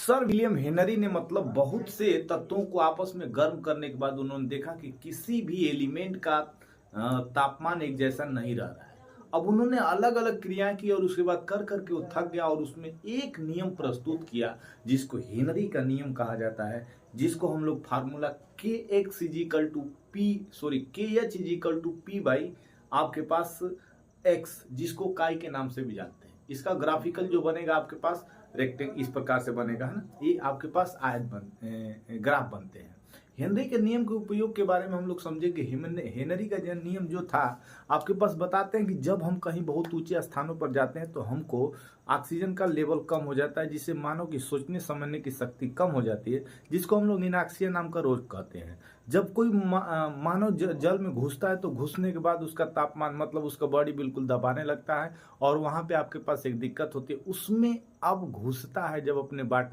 Sir William Henry ने मतलब बहुत से तत्वों को आपस में गर्म करने के बाद उन्होंने देखा कि किसी भी एलिमेंट का तापमान एक जैसा नहीं रह रहा है। अब उन्होंने अलग अलग क्रियाएं की और उसके बाद कर करके वो थक गया और उसमें एक नियम प्रस्तुत किया जिसको हेनरी का नियम कहा जाता है, जिसको हम लोग फार्मूला के x is equal to P sorry के H is equal to P by आपके पास एक्स, जिसको काई के नाम से भी जानते हैं। इसका ग्राफिकल जो बनेगा आपके पास रेक्टेंग इस प्रकार से बनेगा, है ना। ये आपके पास ग्राफ बनते हैं। हेनरी के नियम के उपयोग के बारे में हम लोग समझेंगे। हेनरी का नियम जो था आपके पास बताते हैं कि जब हम कहीं बहुत ऊंचे स्थानों पर जाते हैं तो हमको ऑक्सीजन का लेवल कम हो जाता है, जिससे मानव की सोचने समझने की शक्ति कम हो जाती है, जिसको हम लोग निनाक्सिया नाम का रोग कहते हैं। जब कोई मानव जल में घुसता है तो घुसने के बाद उसका तापमान मतलब उसका बॉडी बिल्कुल दबाने लगता है और वहां पे आपके पास एक दिक्कत होती है। उसमें अब घुसता है जब अपने बांटने